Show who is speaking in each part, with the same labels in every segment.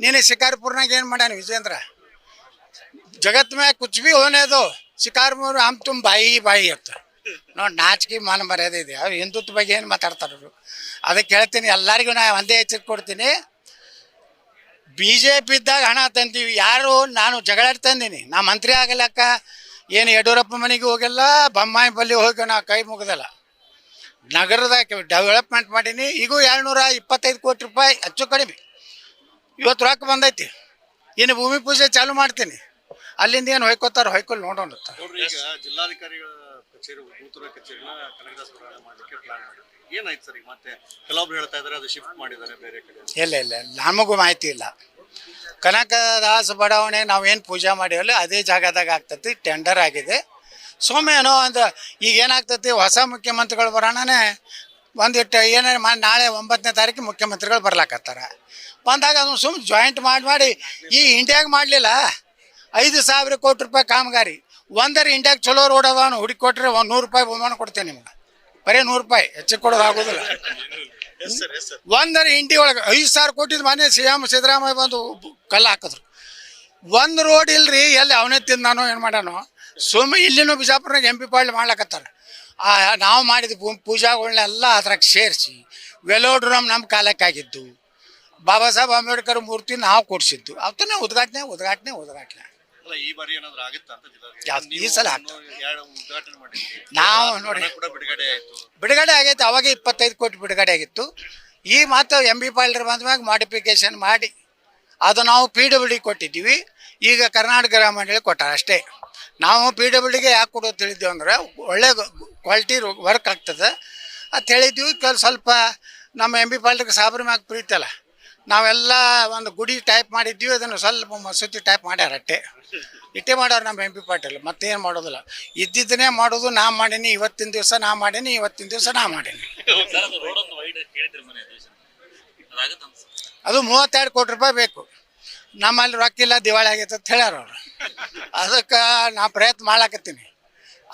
Speaker 1: ನೀನೆ ಶಿಕಾರ್ಪುರ್ನಾಗ ಏನು ಮಾಡ್ಯಾನ ವಿಜೇಂದ್ರ? ಜಗತ್ में कुछ भी होने दो, ಶಿಕಾರ್ಪುರ್ हम तुम ಬಾಯಿ ಬಾಯಿ ಅಂತ ನೋಡಿ. ನಾಚಿಕೆ ಮಾನ ಮರ್ಯಾದೆ ಇದೆ. ಅವ್ರು ಹಿಂದುತ್ವ ಬಗ್ಗೆ ಏನು ಮಾತಾಡ್ತಾರರು? ಅದಕ್ಕೆ ಹೇಳ್ತೀನಿ, ಎಲ್ಲರಿಗೂ ನಾ ಒಂದೇ ಎಚ್ಚರಿಕೆ ಕೊಡ್ತೀನಿ. BJP ಇದ್ದಾಗ ಹಣ ತಂದೀವಿ. ಯಾರು ನಾನು ಜಗಳಾಡ್ತಂದೀನಿ, ನಾ ಮಂತ್ರಿ ಆಗಲಕ್ಕ ಏನು ಯಡಿಯೂರಪ್ಪ ಮನೆಗೆ ಹೋಗಿಲ್ಲ, ಬೊಮ್ಮಾಯಿ ಬಲ್ಲಿ ಹೋಗಿ ನಾ ಕೈ ಮುಗಿದಲ್ಲ. ನಗರದಾಗ ಡೆವಲಪ್ಮೆಂಟ್ ಮಾಡೀನಿ. ಈಗೂ 225 ಕೋಟಿ ರೂಪಾಯಿ ಹೆಚ್ಚು ಕಡಿಮೆ ಇವತ್ತು ರೊಕ್ಕ ಬಂದೈತಿ. ಇನ್ನು ಭೂಮಿ ಪೂಜೆ ಚಾಲು ಮಾಡ್ತೀನಿ. ಅಲ್ಲಿಂದ ಏನು ಹೊಯ್ಕೋತಾರ ಹೊಯ್ಕೊಲ್ ನೋಡೋಣ.
Speaker 2: ಜಿಲ್ಲಾಧಿಕಾರಿಗಳ ಕಚೇರಿ ಭೂತುರ ಕಚೇರಿನ ಕನಕದಾಸ ಬಡಾವಣೆ ಮಾಡಲಿಕ್ಕೆ ಪ್ಲಾನ್ ಮಾಡಿದ್ವಿ. ಏನಾಯ್ತು ಸರ್? ಮತ್ತೆ ಕೆಲವೊಬ್ರು ಹೇಳ್ತಾ ಇದ್ದಾರೆ ಅದು ಶಿಫ್ಟ್ ಮಾಡಿದ್ದಾರೆ ಬೇರೆ ಕಡೆ.
Speaker 1: ಇಲ್ಲ ನಮಗೂ ಮಾಹಿತಿ ಇಲ್ಲ. ಕನಕದಾಸ ಬಡಾವಣೆ ನಾವೇನು ಪೂಜೆ ಮಾಡಿವಲ್ಲ ಅದೇ ಜಾಗದಾಗ ಆಗ್ತೈತಿ. ಟೆಂಡರ್ ಆಗಿದೆ. ಸೋಮೇನೋ ಒಂದು ಈಗ ಏನಾಗ್ತೈತಿ, ಹೊಸ ಮುಖ್ಯಮಂತ್ರಿಗಳು ಬರೋಣನೇ ಒಂದಿಟ್ಟು ಏನಾರು ನಾಳೆ 9ನೇ ತಾರೀಕು ಮುಖ್ಯಮಂತ್ರಿಗಳು ಬರ್ಲಾಕತ್ತಾರ. ಬಂದಾಗ ಅದನ್ನು ಸುಮ್ಮನೆ ಜಾಯಿಂಟ್ ಮಾಡಿ ಈ ಇಂಡಿಯಾಗೆ ಮಾಡಲಿಲ್ಲ. 5,000 ಕೋಟಿ ರೂಪಾಯಿ ಕಾಮಗಾರಿ. ಒಂದರ ಇಂಡಿಯಾಗೆ ಚಲೋ ರೋಡ್ ಅದಾನು ಹುಡುಕಿ ಕೊಟ್ಟರೆ 100 ರೂಪಾಯಿ ಬಹುಮಾನ ಕೊಡ್ತೇನೆ ನಿಮ್ಗೆ. ಬರೀ 100 ರೂಪಾಯಿ ಹೆಚ್ಚು ಕೊಡೋದು ಆಗೋದಿಲ್ಲ. ಒಂದರ ಇಂಡಿ ಒಳಗೆ 5,000 ಕೋಟಿ ಮನೆ CM ಸಿದ್ದರಾಮಯ್ಯ ಬಂದು ಕಲ್ಲು ಹಾಕಿದ್ರು. ಒಂದು ರೋಡ್ ಇಲ್ರಿ, ಎಲ್ಲಿ ಅವನೇ ತಿಂದಾನೋ ಏನು ಮಾಡ್ಯಾನೋ. ಸುಮ್ಮನೆ ಇಲ್ಲಿನೂ ಬಿಜಾಪುರನಾಗ MP ಪಾಳ್ಯ ಮಾಡ್ಲಕತ್ತಾರ. ನಾವು ಮಾಡಿದ ಪೂಜಾಗಳನ್ನೆಲ್ಲ ಅದ್ರಾಗ ಸೇರಿಸಿ ವೆಲೋಡ್ರಮ್ ನಮ್ಮ ಕಾಲಕ್ಕಾಗಿದ್ದು, ಬಾಬಾ ಸಾಹೇಬ್ ಅಂಬೇಡ್ಕರ್ ಮೂರ್ತಿ ನಾವು ಕೊಡಿಸಿದ್ದು, ಅವತ್ತನೇ ಉದ್ಘಾಟನೆ.
Speaker 2: ಈ ಬಾರಿ ಏನಾದ್ರು ಆಗುತ್ತಾ ಅಂತ
Speaker 1: ಈ ಸಲ
Speaker 2: ಉದ್ಘಾಟನೆ ಮಾಡಿದ್ವಿ
Speaker 1: ನಾವು ನೋಡಿ. ಬಿಡುಗಡೆ ಆಗೈತೆ. ಅವಾಗ 25 ಕೋಟಿ ಬಿಡುಗಡೆ ಆಗಿತ್ತು. ಈ ಮಾತು MP ಪಾಳ್ಯರು ಬಂದ್ಮ್ಯಾಗ ಮಾಡಿಫಿಕೇಶನ್ ಮಾಡಿ ಅದು ನಾವು PWD ಕೊಟ್ಟಿದ್ದೀವಿ. ಈಗ ಕರ್ನಾಟಕ ಗ್ರಾಮ ಮಂಡಳಿ ಕೊಟ್ಟಾರ ಅಷ್ಟೇ. ನಾವು PWDಗೆ ಯಾಕೆ ಕೊಡೋದು ತಿಳಿದ್ದೀವಿ ಅಂದ್ರೆ ಒಳ್ಳೆ ಕ್ವಾಲಿಟಿ ವರ್ಕ್ ಆಗ್ತದೆ ಅಂತ ಹೇಳಿದ್ವಿ. ಸ್ವಲ್ಪ ನಮ್ಮ MP ಪಾಳ್ಯರಿಗೆ ಸಾಬ್ರ ಮ್ಯಾಗ ಪ್ರೀತಿ ಅಲ್ಲ, ನಾವೆಲ್ಲ ಒಂದು ಗುಡಿ ಟೈಪ್ ಮಾಡಿದ್ವಿ. ಅದನ್ನು ಸ್ವಲ್ಪ ಮಸೂತಿ ಟೈಪ್ ಮಾಡ್ಯಾರ ಇಟ್ಟೇ ಮಾಡೋರು ನಮ್ಮ MP ಪಾಟೀಲ್. ಮತ್ತೇನು ಮಾಡೋದಿಲ್ಲ, ಇದ್ದಿದ್ದನ್ನೇ ಮಾಡೋದು. ನಾ ಮಾಡೀನಿ ಇವತ್ತಿನ ದಿವಸ, ನಾ ಮಾಡೀನಿ. ಅದು 32 ಕೋಟಿ ರೂಪಾಯಿ ಬೇಕು. ನಮ್ಮಲ್ಲಿ ರೊಕ್ಕ ಇಲ್ಲ, ದಿವಾಳಿ ಆಗೈತೆ ಅಂತ ಹೇಳ್ಯಾರ ಅವರು. ಅದಕ್ಕೆ ನಾ ಪ್ರಯತ್ನ ಮಾಡಾಕತ್ತೀನಿ.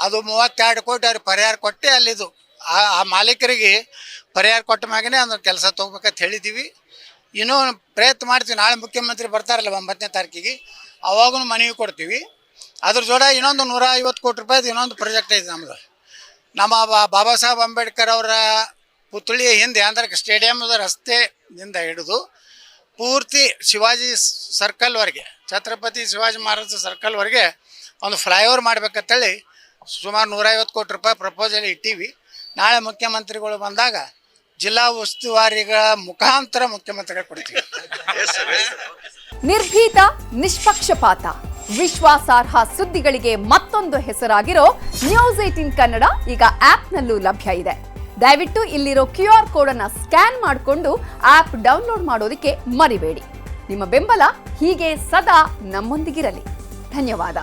Speaker 1: ಅದು 32 ಕೋಟಿ ಅವ್ರಿಗೆ ಪರಿಹಾರ ಕೊಟ್ಟೆ ಅಲ್ಲಿದು ಆ ಮಾಲೀಕರಿಗೆ ಪರಿಹಾರ ಕೊಟ್ಟ ಮ್ಯಾಗನೇ ಅದನ್ನು ಕೆಲಸ ತೊಗೋಬೇಕಂತ ಹೇಳಿದ್ದೀವಿ. ಇನ್ನೂ ಪ್ರಯತ್ನ ಮಾಡ್ತೀವಿ. ನಾಳೆ ಮುಖ್ಯಮಂತ್ರಿ ಬರ್ತಾರಲ್ಲ 9ನೇ ತಾರೀಕಿಗೆ, ಅವಾಗೂ ಮನವಿ ಕೊಡ್ತೀವಿ. ಅದ್ರ ಜೋಡ ಇನ್ನೊಂದು 150 ಕೋಟಿ ರೂಪಾಯಿದು ಇನ್ನೊಂದು ಪ್ರಾಜೆಕ್ಟ್ ಐತೆ ನಮ್ಮದು. ನಮ್ಮ ಬಾಬಾ ಸಾಹೇಬ್ ಅಂಬೇಡ್ಕರ್ ಅವರ ಪುತ್ಳಿಯ ಹಿಂದೆ ಅಂದ್ರೆ ಸ್ಟೇಡಿಯಮ್ದ ರಸ್ತೆಯಿಂದ ಹಿಡಿದು ಪೂರ್ತಿ ಶಿವಾಜಿ ಸರ್ಕಲ್ವರೆಗೆ, ಛತ್ರಪತಿ ಶಿವಾಜಿ ಮಹಾರಾಜ ಸರ್ಕಲ್ವರೆಗೆ ಒಂದು ಫ್ಲೈಓವರ್ ಮಾಡ್ಬೇಕಂತೇಳಿ ಸುಮಾರು 150 ಕೋಟಿ ರೂಪಾಯಿ ಪ್ರಪೋಸಲ್ ಇಟ್ಟೀವಿ. ನಾಳೆ ಮುಖ್ಯಮಂತ್ರಿಗಳು ಬಂದಾಗ ಜಿಲ್ಲಾ ಉಸ್ತುವಾರಿಗಳ ಮುಖಾಂತರ ಮುಖ್ಯಮಂತ್ರಿಗಳು ಕೊಡ್ತೀವಿ.
Speaker 3: ನಿರ್ಭೀತ, ನಿಷ್ಪಕ್ಷಪಾತ, ವಿಶ್ವಾಸಾರ್ಹ ಸುದ್ದಿಗಳಿಗೆ ಮತ್ತೊಂದು ಹೆಸರಾಗಿರೋ ನ್ಯೂಸ್ 18 ಕನ್ನಡ ಈಗ ಆಪ್ನಲ್ಲೂ ಲಭ್ಯ ಇದೆ. ದಯವಿಟ್ಟು ಇಲ್ಲಿರೋ QR ಕೋಡ್ ಅನ್ನು ಸ್ಕ್ಯಾನ್ ಮಾಡಿಕೊಂಡು ಆಪ್ ಡೌನ್ಲೋಡ್ ಮಾಡೋದಕ್ಕೆ ಮರಿಬೇಡಿ. ನಿಮ್ಮ ಬೆಂಬಲ ಹೀಗೆ ಸದಾ ನಮ್ಮೊಂದಿಗಿರಲಿ. ಧನ್ಯವಾದ.